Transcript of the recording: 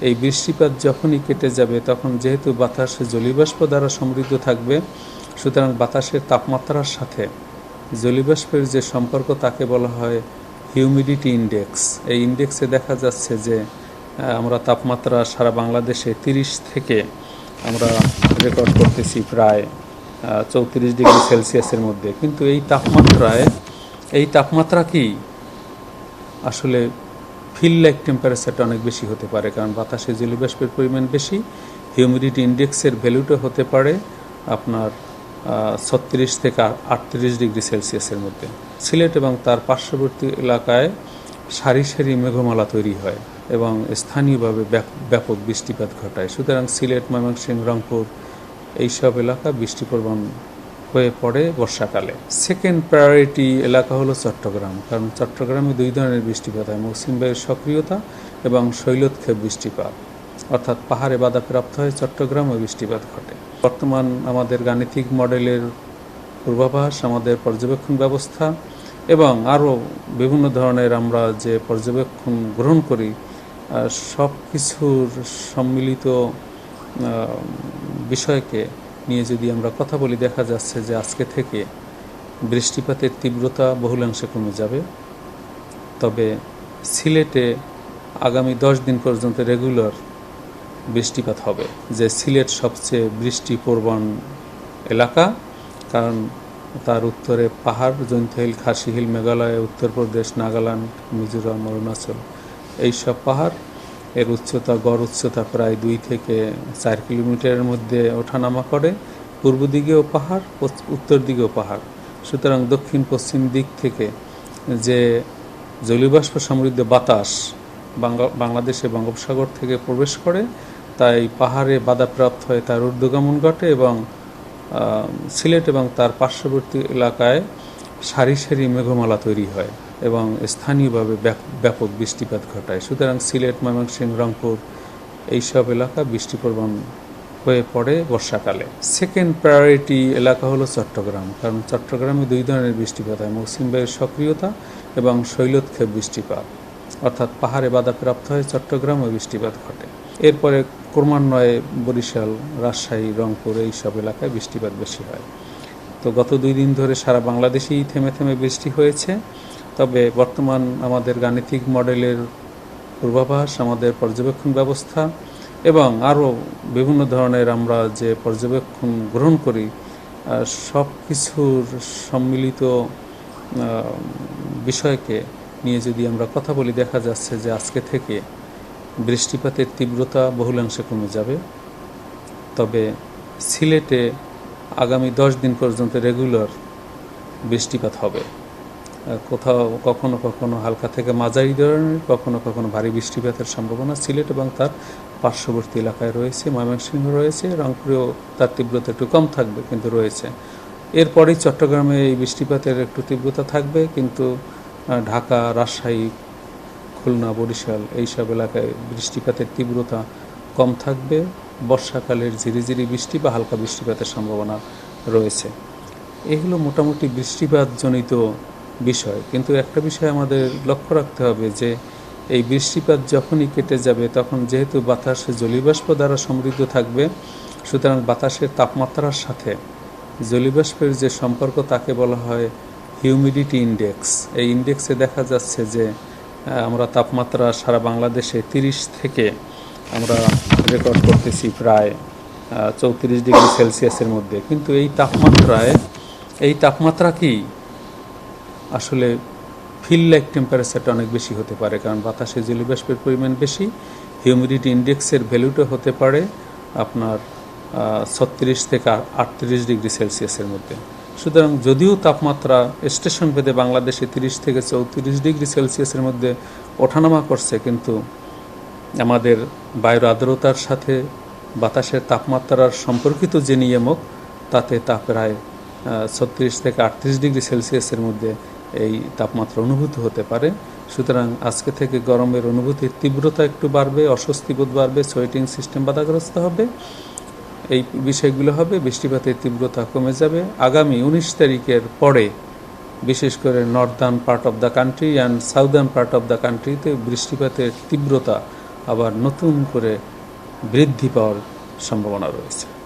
এই বৃষ্টিপাত যখনই কেটে যাবে তখন যেহেতু বাতাস জলীয়বাষ্প দ্বারা সমৃদ্ধ থাকবে, সুতরাং বাতাসের তাপমাত্রার সাথে জলীয়বাষ্পের যে সম্পর্ক তাকে বলা হয় হিউমিডিটি ইন্ডেক্স। এই ইন্ডেক্সে দেখা যাচ্ছে যে আমরা তাপমাত্রা সারা বাংলাদেশে 30 থেকে আমরা রেকর্ড করতেছি প্রায় 34 ডিগ্রি সেলসিয়াসের মধ্যে। কিন্তু এই তাপমাত্রা কি আসলে ফিল লাইক টেম্পারেচারটা অনেক বেশি হতে পারে, কারণ বাতাসে জলীয়বাষ্পের পরিমাণ বেশি। হিউমিডিটি ইন্ডেক্সের ভ্যালুটা হতে পারে আপনার 36 থেকে 38 ডিগ্রি সেলসিয়াসের মধ্যে। সিলেট এবং তার পার্শ্ববর্তী এলাকায় সারি সারি মেঘমালা তৈরি হয় এবং স্থানীয়ভাবে ব্যাপক বৃষ্টিপাত ঘটায়। সুতরাং সিলেট, ময়মনসিংহ, রংপুর এইসব এলাকা বৃষ্টিপ্রবণ হয়ে পড়ে বর্ষাকালে। সেকেন্ড প্রায়োরিটি এলাকা হলো চট্টগ্রাম, কারণ চট্টগ্রামে দুই ধরনের বৃষ্টিপাত হয়: মৌসুমী বায়ুর সক্রিয়তা এবং শৈলক্ষেপ বৃষ্টিপাত, অর্থাৎ পাহাড়ে বাধাপ্রাপ্ত হয়ে চট্টগ্রামে বৃষ্টিপাত ঘটে। বর্তমান আমাদের গাণিতিক মডেলের পূর্বাভাস, আমাদের পর্যবেক্ষণ ব্যবস্থা এবং আরও বিভিন্ন ধরনের আমরা যে পর্যবেক্ষণ গ্রহণ করি, সব কিছুর সম্মিলিত বিষয়কে নিয়ে যদি আমরা কথা বলি, দেখা যাচ্ছে যে আজকে থেকে বৃষ্টিপাতের তীব্রতা বহুলাংশে কমে যাবে। তবে সিলেটে আগামী 10 দিন পর্যন্ত রেগুলার বৃষ্টিপাত হবে, যে সিলেট সবচেয়ে বৃষ্টিপ্রবণ এলাকা, কারণ তার উত্তরে পাহাড়, জৈন্তিয়া হিল, খাসি হিল, মেঘালয়, উত্তরপ্রদেশ, নাগাল্যান্ড, মিজোরাম, অরুণাচল, এইসব পাহাড়। এর উচ্চতা, গড় উচ্চতা প্রায় 2 থেকে 4 কিলোমিটারের মধ্যে ওঠানামা করে। পূর্ব দিকেও পাহাড়, উত্তর দিকেও পাহাড়। সুতরাং দক্ষিণ পশ্চিম দিক থেকে যে জলীয়বাষ্প সমৃদ্ধ বাতাস বাংলাদেশে বঙ্গোপসাগর থেকে প্রবেশ করে, তাই পাহাড়ে বাধাপ্রাপ্ত হয়ে তার ঊর্ধ্বগমন ঘটে এবং সিলেট এবং তার পার্শ্ববর্তী এলাকায় সারি সারি মেঘমালা তৈরি হয় এবং স্থানীয়ভাবে ব্যাপক বৃষ্টিপাত ঘটায়। সুতরাং সিলেট, ময়মনসিংহ, রংপুর এইসব এলাকা বৃষ্টিপ্রবণ হয়ে পড়ে বর্ষাকালে। সেকেন্ড প্রায়োরিটি এলাকা হলো চট্টগ্রাম, কারণ চট্টগ্রামে দুই ধরনের বৃষ্টিপাত হয়: মৌসুমী বায়ুর সক্রিয়তা এবং শৈলক্ষেপ বৃষ্টিপাত, অর্থাৎ পাহাড়ে বাধাপ্রাপ্ত হয়ে চট্টগ্রামে বৃষ্টিপাত ঘটে। এরপরে ক্রমান্বয়ে বরিশাল, রাজশাহী, রংপুর এইসব এলাকায় বৃষ্টিপাত বেশি হয়। তো গত 2 দিন ধরে সারা বাংলাদেশেই থেমে থেমে বৃষ্টি হয়েছে। তবে বর্তমান আমাদের গাণিতিক মডেলের পূর্বাভাস, আমাদের পর্যবেক্ষণ ব্যবস্থা এবং আরও বিভিন্ন ধরনের আমরা যে পর্যবেক্ষণ গ্রহণ করি, সব কিছুর সম্মিলিত বিষয়কে নিয়ে যদি আমরা কথা বলি, দেখা যাচ্ছে যে আজকে থেকে বৃষ্টিপাতের তীব্রতা বহুলাংশে কমে যাবে। তবে সিলেটে আগামী 10 দিন পর্যন্ত রেগুলার বৃষ্টিপাত হবে। কোথাও কখনো কখনো হালকা থেকে মাঝারি ধরনের, কখনো কখনো ভারী বৃষ্টিপাতের সম্ভাবনা সিলেট এবং তার পার্শ্ববর্তী এলাকায় রয়েছে। ময়মনসিংহ রয়েছে, রংপুরেও তার তীব্রতা একটু কম থাকবে কিন্তু রয়েছে। এরপরেই চট্টগ্রামে এই বৃষ্টিপাতের একটু তীব্রতা থাকবে, কিন্তু ঢাকা, রাজশাহী, খুলনা, বরিশাল এইসব এলাকায় বৃষ্টিপাতের তীব্রতা কম থাকবে। বর্ষাকালের ঝিরিঝিরি বৃষ্টি বা হালকা বৃষ্টিপাতের সম্ভাবনা রয়েছে। এগুলো মোটামুটি বৃষ্টিপাতজনিত বিষয়। কিন্তু একটা বিষয় আমাদের লক্ষ্য রাখতে হবে যে এই বৃষ্টিপাত যখনই কেটে যাবে তখন যেহেতু বাতাস জলীয়বাষ্প দ্বারা সমৃদ্ধ থাকবে, সুতরাং বাতাসের তাপমাত্রার সাথে জলীয়বাষ্পের যে সম্পর্ক তাকে বলা হয় হিউমিডিটি ইন্ডেক্স। এই ইন্ডেক্সে দেখা যাচ্ছে যে আমরা তাপমাত্রা সারা বাংলাদেশে 30 থেকে আমরা রেকর্ড করতেছি প্রায় 34 ডিগ্রি সেলসিয়াসের মধ্যে। কিন্তু এই তাপমাত্রা কি আসলে ফিল লাইক টেম্পারেচারটা অনেক বেশি হতে পারে, কারণ বাতাসে জলীয়বাষ্পের পরিমাণ বেশি। হিউমিডিটি ইন্ডেক্সের ভ্যালুটা হতে পারে আপনার 36 থেকে 38 ডিগ্রি সেলসিয়াসের মধ্যে। সুতরাং যদিও তাপমাত্রা স্টেশন ভেদে বাংলাদেশে 30 থেকে 34 ডিগ্রি সেলসিয়াসের মধ্যে ওঠানামা করছে, কিন্তু আমাদের বায়ুর আর্দ্রতার সাথে বাতাসের তাপমাত্রার সম্পর্কিত যে নিয়ামক, তাতে তা প্রায় 36 থেকে 38 ডিগ্রি সেলসিয়াসের মধ্যে এই তাপমাত্রা অনুভূত হতে পারে। সুতরাং আজকে থেকে গরমের অনুভূতির তীব্রতা একটু বাড়বে, অস্বস্তিবোধ বাড়বে, সোয়েটিং সিস্টেম বাধাগ্রস্ত হবে, এই বিষয়গুলো হবে। বৃষ্টিপাতের তীব্রতা কমে যাবে। আগামী 19 তারিখের পরে বিশেষ করে Northern part of the country and southern part of the কান্ট্রিতে বৃষ্টিপাতের তীব্রতা আবার নতুন করে বৃদ্ধি পাওয়ার সম্ভাবনা রয়েছে।